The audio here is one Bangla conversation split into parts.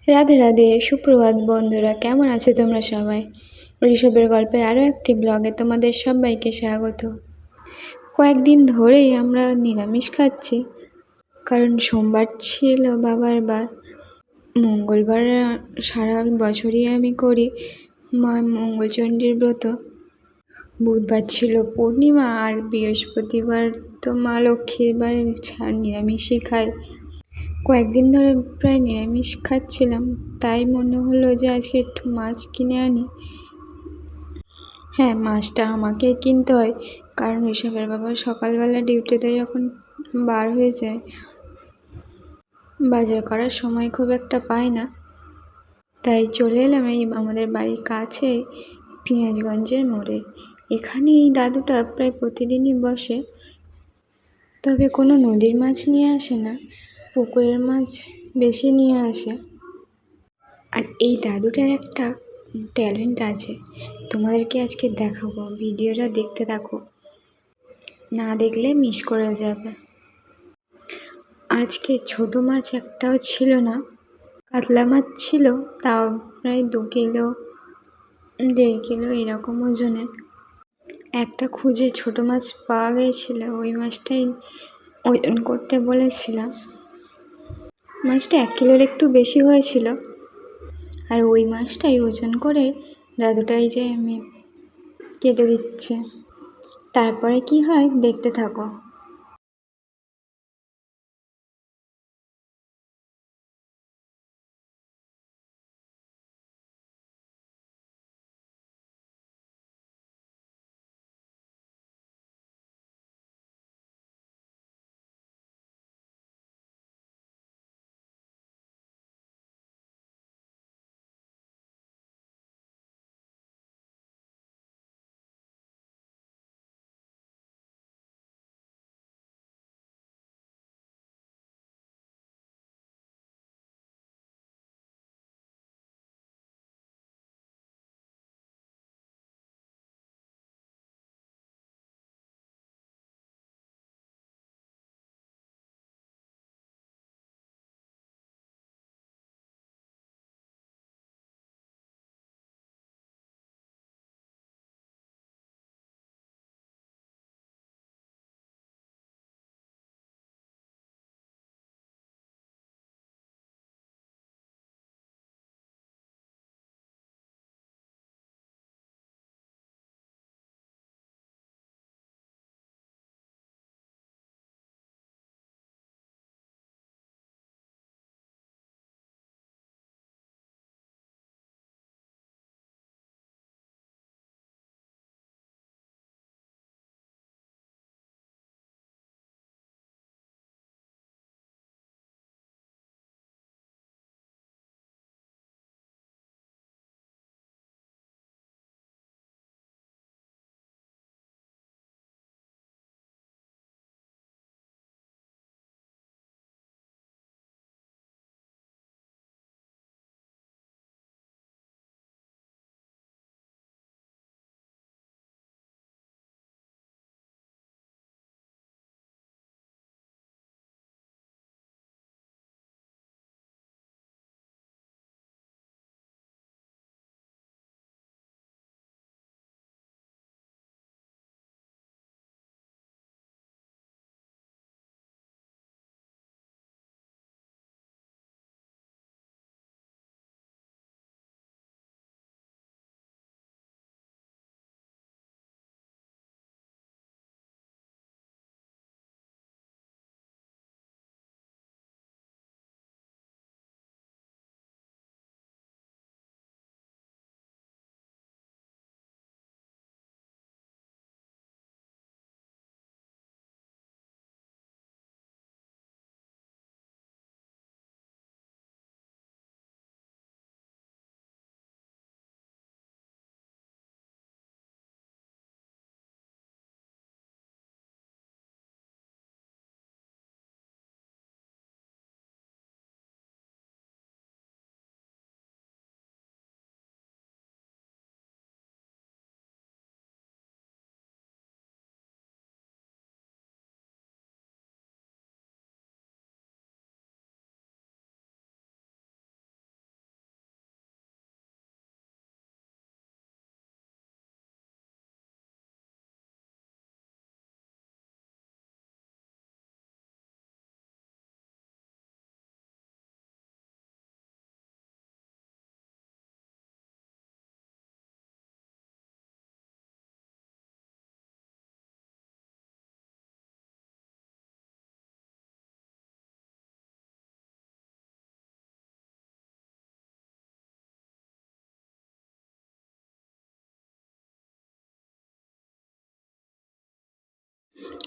রাধে রাধে, সুপ্রভাত বন্ধুরা, কেমন আছো তোমরা সবাই? ঋষভের গল্পের আরও একটি ব্লগে তোমাদের সবাইকে স্বাগত। কয়েকদিন ধরেই আমরা নিরামিষ খাচ্ছি, কারণ সোমবার ছিল বাবার বার। মঙ্গলবার সারা বছরই আমি করি মা মঙ্গলচণ্ডীর ব্রত। বুধবার ছিল পূর্ণিমা, আর বৃহস্পতিবার তো মা লক্ষ্মীর বার, নিরামিষই খাই। কয়েকদিন ধরে প্রায় নিরামিষ খাচ্ছিলাম, তাই মনে হলো যে আজকে একটু মাছ কিনে আনি। হ্যাঁ, মাছটা আমাকেই কিনতে হয়, কারণ ঋষভের বাবা সকালবেলা ডিউটিতে যখন বার হয়ে যায়, বাজার করার সময় খুব একটা পায় না। তাই চলে এলাম এই আমাদের বাড়ির কাছে পেঁয়াজগঞ্জের মোড়ে। এখানে এই দাদুটা প্রায় প্রতিদিনই বসে, তবে কোনো নদীর মাছ নিয়ে আসে না, পুকুরের মাছ বেশি নিয়ে আসে। আর এই দাদুটার একটা ট্যালেন্ট আছে, তোমাদেরকে আজকে দেখাবো, ভিডিওটা দেখতে থাকো, না দেখলে মিস করে যাবে। আজকে ছোট মাছ একটাও ছিল না, কাতলা মাছ ছিল, তাও প্রায় 2 কিলো 1.5 কিলো এরকম ওজনের। একটা খুঁজে ছোট মাছ পাওয়া গিয়েছিল, ওই মাছটাই ওজন করতে বলেছিলাম। মাছটা 1 কিলোর একটু বেশি হয়েছিল, আর ওই মাছটাই ওজন করে দাদুটাই যে আমি কেটে দিচ্ছে। তারপরে কি হয় দেখতে থাকো।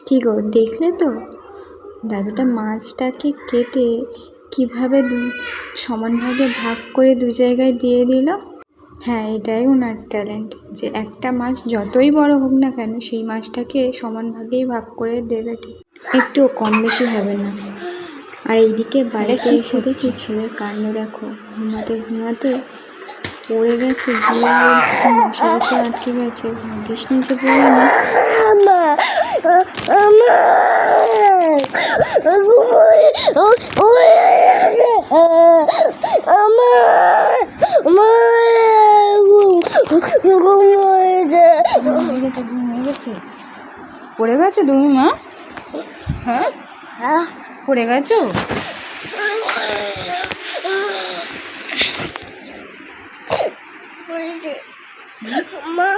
কি গো, দেখলে তো দাদুটা মাছটাকে কেটে কিভাবে সমান ভাগে ভাগ করে দু জায়গায় দিয়ে দিল। হ্যাঁ, এটাই ওনার ট্যালেন্ট, যে একটা মাছ যতই বড় হোক না কেন সেই মাছটাকে সমান ভাগেই ভাগ করে দেবে, ঠিক একটু কম বেশি হবে না। আর এইদিকে বাড়িতে এসে দেখি ছেলের কাণ্ড দেখো, ঘুমাতে ঘুমাতে পড়ে গেছে, গিয়ে মশারিতে আটকে গেছে। ভাগ্যিস নিচে পড়েনি। ঘুমিয়ে গেছে, পড়ে গেছো তুমি মা? হ্যাঁ, পড়ে গেছো? মা